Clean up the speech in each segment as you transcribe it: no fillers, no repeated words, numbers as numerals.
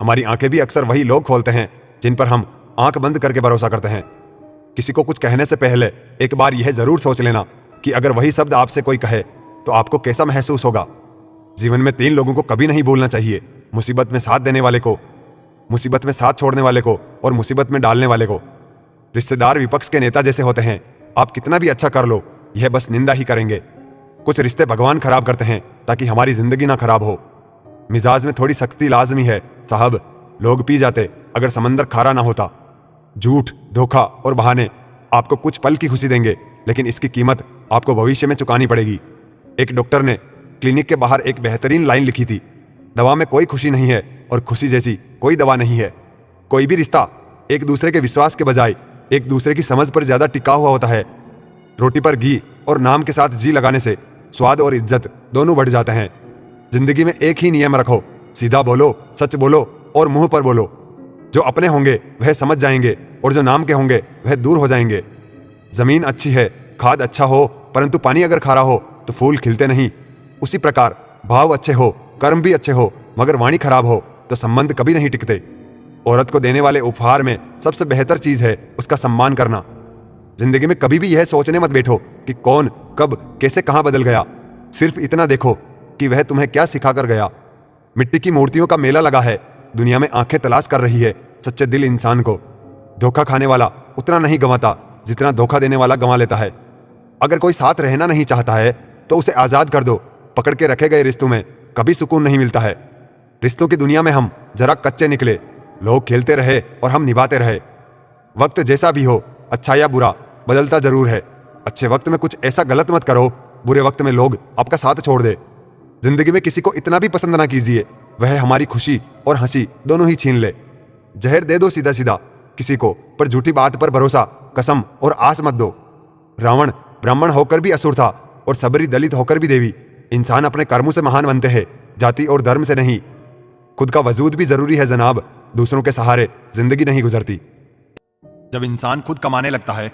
हमारी आंखें भी अक्सर वही लोग खोलते हैं जिन पर हम आंख बंद करके भरोसा करते हैं। किसी को कुछ कहने से पहले एक बार यह जरूर सोच लेना कि अगर वही शब्द आपसे कोई कहे तो आपको कैसा महसूस होगा। जीवन में 3 लोगों को कभी नहीं भूलना चाहिए, मुसीबत में साथ देने वाले को, मुसीबत में साथ छोड़ने वाले को और मुसीबत में डालने वाले को। रिश्तेदार विपक्ष के नेता जैसे होते हैं, आप कितना भी अच्छा कर लो यह बस निंदा ही करेंगे। कुछ रिश्ते भगवान खराब करते हैं ताकि हमारी जिंदगी ना खराब हो। मिजाज में थोड़ी सख्ती लाजमी है साहब, लोग पी जाते अगर समंदर खारा ना होता। झूठ, धोखा और बहाने आपको कुछ पल की खुशी देंगे, लेकिन इसकी कीमत आपको भविष्य में चुकानी पड़ेगी। एक डॉक्टर ने क्लिनिक के बाहर एक बेहतरीन लाइन लिखी थी, दवा में कोई खुशी नहीं है और खुशी जैसी कोई दवा नहीं है। कोई भी रिश्ता एक दूसरे के विश्वास के बजाय एक दूसरे की समझ पर ज्यादा टिका हुआ होता है। रोटी पर घी और नाम के साथ जी लगाने से स्वाद और इज्जत दोनों बढ़ जाते हैं। जिंदगी में एक ही नियम रखो, सीधा बोलो, सच बोलो और मुंह पर बोलो। जो अपने होंगे वह समझ जाएंगे और जो नाम के होंगे वह दूर हो जाएंगे। जमीन अच्छी है, खाद अच्छा हो, परंतु पानी अगर खारा हो तो फूल खिलते नहीं। उसी प्रकार भाव अच्छे हो, कर्म भी अच्छे हो, मगर वाणी खराब हो तो संबंध कभी नहीं टिकते। औरत को देने वाले उपहार में सबसे बेहतर चीज है उसका सम्मान करना। जिंदगी में कभी भी यह सोचने मत बैठो कि कौन कब कैसे कहां बदल गया। सिर्फ इतना देखो कि वह तुम्हें क्या सिखा कर गया। मिट्टी की मूर्तियों का मेला लगा है, दुनिया में आंखें तलाश कर रही है सच्चे दिल इंसान को। धोखा खाने वाला उतना नहीं गंवाता जितना धोखा देने वाला गंवा लेता है। अगर कोई साथ रहना नहीं चाहता है तो उसे आजाद कर दो। पकड़ के रखे गए रिश्तों में कभी सुकून नहीं मिलता है। रिश्तों की दुनिया में हम जरा कच्चे निकले, लोग खेलते रहे और हम निभाते रहे। वक्त जैसा भी हो, अच्छा या बुरा, बदलता जरूर है। अच्छे वक्त में कुछ ऐसा गलत मत करो, बुरे वक्त में लोग आपका साथ छोड़ दे। जिंदगी में किसी को इतना भी पसंद ना कीजिए वह हमारी खुशी और हंसी दोनों ही छीन ले। जहर दे दो सीधा सीधा किसी को, पर झूठी बात पर भरोसा, कसम और आस मत दो। रावण ब्राह्मण होकर भी असुर था और सबरी दलित होकर भी देवी। इंसान अपने कर्मों से महान बनते हैं, जाति और धर्म से नहीं। खुद का वजूद भी जरूरी है जनाब, दूसरों के सहारे जिंदगी नहीं गुजरती। जब इंसान खुद कमाने लगता है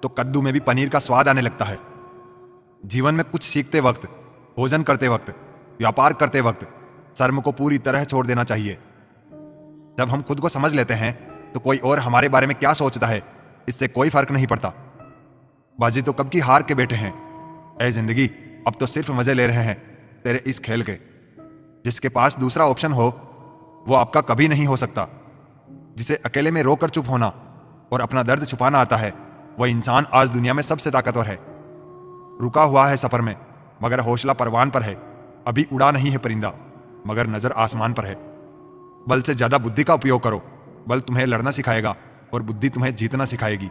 तो कद्दू में भी पनीर का स्वाद आने लगता है। जीवन में कुछ सीखते वक्त, भोजन करते वक्त, व्यापार करते वक्त शर्म को पूरी तरह छोड़ देना चाहिए। जब हम खुद को समझ लेते हैं तो कोई और हमारे बारे में क्या सोचता है इससे कोई फर्क नहीं पड़ता। बाजी तो कब की हार के बैठे हैं। ऐ जिंदगी, अब तो सिर्फ मजे ले रहे हैं तेरे इस खेल के। जिसके पास दूसरा ऑप्शन हो वो आपका कभी नहीं हो सकता। जिसे अकेले में रोकर चुप होना और अपना दर्द छुपाना आता है वह इंसान आज दुनिया में सबसे ताकतवर है। रुका हुआ है सफर में मगर हौसला परवान पर है। अभी उड़ा नहीं है परिंदा मगर नजर आसमान पर है। बल से ज्यादा बुद्धि का उपयोग करो, बल तुम्हें लड़ना सिखाएगा और बुद्धि तुम्हें जीतना सिखाएगी।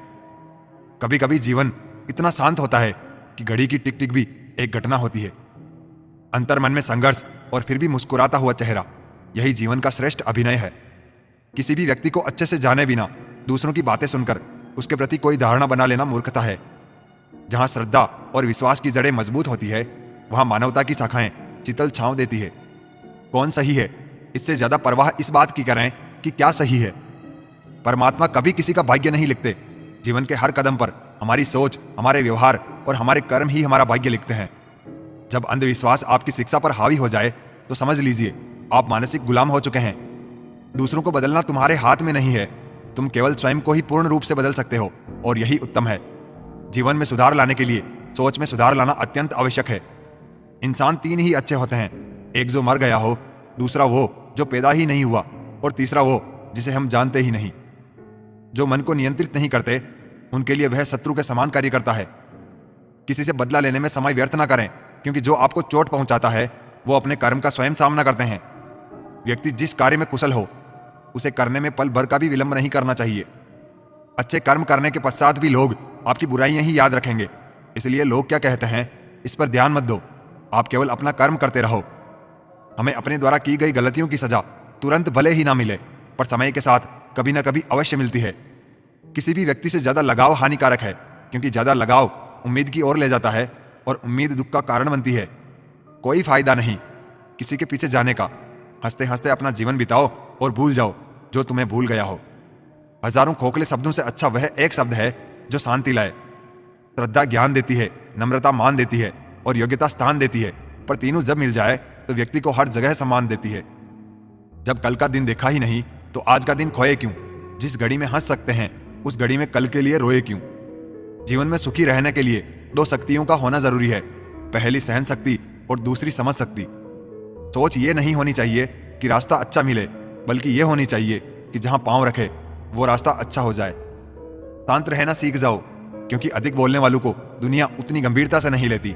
कभी कभी जीवन इतना शांत होता है कि घड़ी की टिक टिक भी एक घटना होती है। अंतर मन में संघर्ष और फिर भी मुस्कुराता हुआ चेहरा, यही जीवन का श्रेष्ठ अभिनय है। किसी भी व्यक्ति को अच्छे से जाने बिना दूसरों की बातें सुनकर उसके प्रति कोई धारणा बना लेना मूर्खता है। जहां श्रद्धा और विश्वास की जड़ें मजबूत होती है वहां मानवता की शाखाएं शीतल छांव देती है। कौन सही है इससे ज्यादा परवाह इस बात की करें कि क्या सही है। परमात्मा कभी किसी का भाग्य नहीं लिखते। जीवन के हर कदम पर हमारी सोच, हमारे व्यवहार और हमारे कर्म ही हमारा भाग्य लिखते हैं। जब अंधविश्वास आपकी शिक्षा पर हावी हो जाए तो समझ लीजिए आप मानसिक गुलाम हो चुके हैं। दूसरों को बदलना तुम्हारे हाथ में नहीं है, तुम केवल स्वयं को ही पूर्ण रूप से बदल सकते हो और यही उत्तम है। जीवन में सुधार लाने के लिए सोच में सुधार लाना अत्यंत आवश्यक है। इंसान 3 ही अच्छे होते हैं, एक जो मर गया हो, दूसरा वो जो पैदा ही नहीं हुआ और तीसरा वो जिसे हम जानते ही नहीं। जो मन को नियंत्रित नहीं करते उनके लिए वह शत्रु के समान कार्य करता है। किसी से बदला लेने में समय व्यर्थ ना करें, क्योंकि जो आपको चोट पहुंचाता है वो अपने कर्म का स्वयं सामना करते हैं। व्यक्ति जिस कार्य में कुशल हो उसे करने में पल भर का भी विलंब नहीं करना चाहिए। अच्छे कर्म करने के पश्चात भी लोग आपकी बुराइयां ही याद रखेंगे, इसलिए लोग क्या कहते हैं इस पर ध्यान मत दो। आप केवल अपना कर्म करते रहो। हमें अपने द्वारा की गई गलतियों की सजा तुरंत भले ही ना मिले, पर समय के साथ कभी ना कभी अवश्य मिलती है। किसी भी व्यक्ति से ज्यादा लगाव हानिकारक है, क्योंकि ज्यादा लगाव उम्मीद की ओर ले जाता है और उम्मीद दुख का कारण बनती है। कोई फायदा नहीं किसी के पीछे जाने का। हंसते हंसते अपना जीवन बिताओ और भूल जाओ जो तुम्हें भूल गया हो। हजारों खोखले शब्दों से अच्छा वह एक शब्द है जो शांति लाए। श्रद्धा ज्ञान देती है, नम्रता मान देती है और योग्यता स्थान देती है, पर तीनों जब मिल जाए तो व्यक्ति को हर जगह सम्मान देती है। जब कल का दिन देखा ही नहीं तो आज का दिन खोए क्यों? जिस घड़ी में हंस सकते हैं उस घड़ी में कल के लिए रोए क्यों? जीवन में सुखी रहने के लिए दो शक्तियों का होना जरूरी है, पहली सहन शक्ति और दूसरी समझ शक्ति। सोच ये नहीं होनी चाहिए कि रास्ता अच्छा मिले, बल्कि ये होनी चाहिए कि जहां पांव रखे वो रास्ता अच्छा हो जाए। शांत रहना सीख जाओ, क्योंकि अधिक बोलने वालों को दुनिया उतनी गंभीरता से नहीं लेती।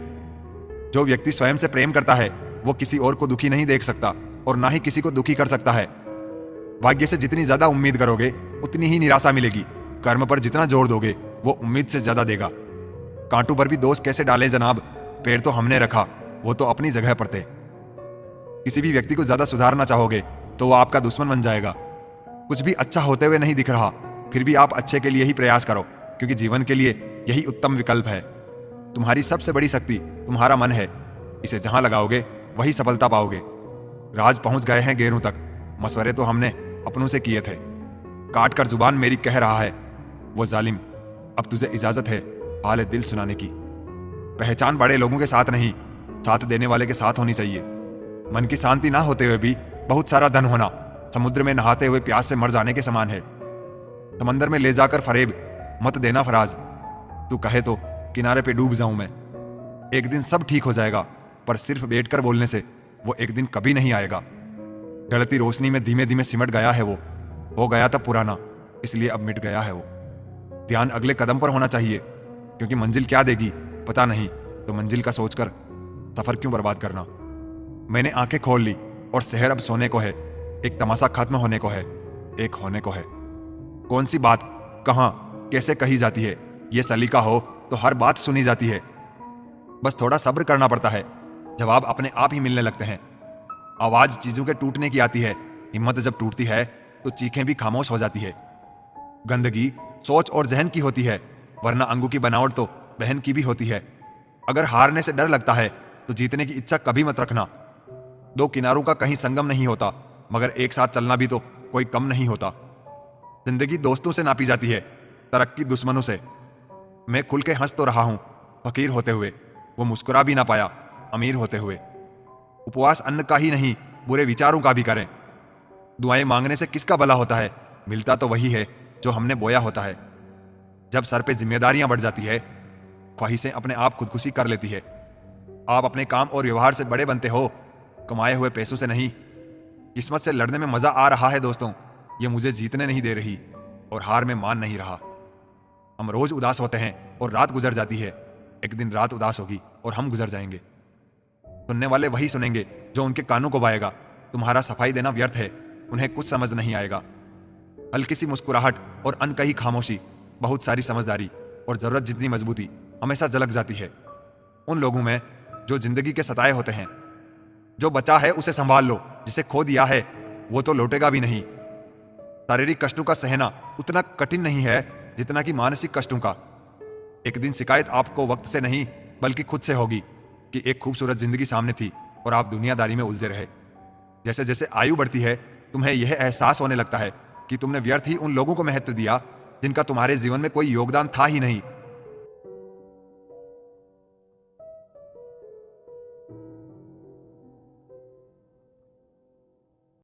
जो व्यक्ति स्वयं से प्रेम करता है वो किसी और को दुखी नहीं देख सकता और ना ही किसी को दुखी कर सकता है। भाग्य से जितनी ज्यादा उम्मीद करोगे उतनी ही निराशा मिलेगी। कर्म पर जितना जोर दोगे वो उम्मीद से ज्यादा देगा। कांटों पर भी दोष कैसे डाले जनाब, पेड़ तो हमने रखा, वो तो अपनी जगह पर थे। किसी भी व्यक्ति को ज्यादा सुधारना चाहोगे तो वो आपका दुश्मन बन जाएगा। कुछ भी अच्छा होते हुए नहीं दिख रहा, फिर भी आप अच्छे के लिए ही प्रयास करो, क्योंकि जीवन के लिए यही उत्तम विकल्प है। तुम्हारी सबसे बड़ी शक्ति तुम्हारा मन है, इसे जहां लगाओगे वही सफलता पाओगे। राज पहुंच गए हैं गैरों तक, मशवरे तो हमने अपनों से किए थे। काट कर जुबान मेरी कह रहा है वो जालिम, अब तुझे इजाजत है हाल दिल सुनाने की। पहचान बड़े लोगों के साथ नहीं, साथ देने वाले के साथ होनी चाहिए। मन की शांति ना होते हुए भी बहुत सारा धन होना समुद्र में नहाते हुए प्यास से मर जाने के समान है। समंदर में ले जाकर फरेब मत देना फराज, तू कहे तो किनारे पे डूब जाऊं मैं। एक दिन सब ठीक हो जाएगा, पर सिर्फ बैठकर बोलने से वो एक दिन कभी नहीं आएगा। ढलती रोशनी में धीमे धीमे सिमट गया है वो, हो गया था पुराना इसलिए अब मिट गया है वो। ध्यान अगले कदम पर होना चाहिए, क्योंकि मंजिल क्या देगी पता नहीं, तो मंजिल का सोचकर सफर क्यों बर्बाद करना। मैंने आंखें खोल ली और शहर अब सोने को है, एक तमाशा खत्म होने को है, एक होने को है। कौन सी बात कहां कैसे कही जाती है, ये सलीका हो तो हर बात सुनी जाती है। बस थोड़ा सब्र करना पड़ता है, जवाब अपने आप ही मिलने लगते हैं। आवाज चीजों के टूटने की आती है, हिम्मत जब टूटती है तो चीखें भी खामोश हो जाती है। गंदगी सोच और जहन की होती है, वरना अंगू की बनावट तो बहन की भी होती है। अगर हारने से डर लगता है तो जीतने की इच्छा कभी मत रखना। दो किनारों का कहीं संगम नहीं होता, मगर एक साथ चलना भी तो कोई कम नहीं होता। जिंदगी दोस्तों से नापी जाती है, तरक्की दुश्मनों से। मैं खुल के हंस तो रहा हूं फकीर होते हुए, वो मुस्कुरा भी ना पाया अमीर होते हुए। उपवास अन्न का ही नहीं बुरे विचारों का भी करें। दुआएं मांगने से किसका भला होता है, मिलता तो वही है जो हमने बोया होता है। जब सर पे जिम्मेदारियां बढ़ जाती है, ख्वाहिशें अपने आप खुदकुशी कर लेती है। आप अपने काम और व्यवहार से बड़े बनते हो, कमाए हुए पैसों से नहीं। किस्मत से लड़ने में मजा आ रहा है दोस्तों, ये मुझे जीतने नहीं दे रही और हार में मान नहीं रहा। हम रोज उदास होते हैं और रात गुजर जाती है, एक दिन रात उदास होगी और हम गुजर जाएंगे। सुनने वाले वही सुनेंगे जो उनके कानों को बाएगा। तुम्हारा सफाई देना व्यर्थ है, उन्हें कुछ समझ नहीं आएगा। हल्की सी मुस्कुराहट और अनकही खामोशी, बहुत सारी समझदारी और जरूरत जितनी मजबूती हमेशा झलक जाती है उन लोगों में जो जिंदगी के सताए होते हैं। जो बचा है उसे संभाल लो, जिसे खो दिया है वो तो लौटेगा भी नहीं। शारीरिक कष्टों का सहना उतना कठिन नहीं है जितना कि मानसिक कष्टों का। एक दिन शिकायत आपको वक्त से नहीं बल्कि खुद से होगी कि एक खूबसूरत जिंदगी सामने थी और आप दुनियादारी में उलझे रहे। जैसे जैसे आयु बढ़ती है तुम्हें यह एहसास होने लगता है कि तुमने व्यर्थ ही उन लोगों को महत्व दिया जिनका तुम्हारे जीवन में कोई योगदान था ही नहीं।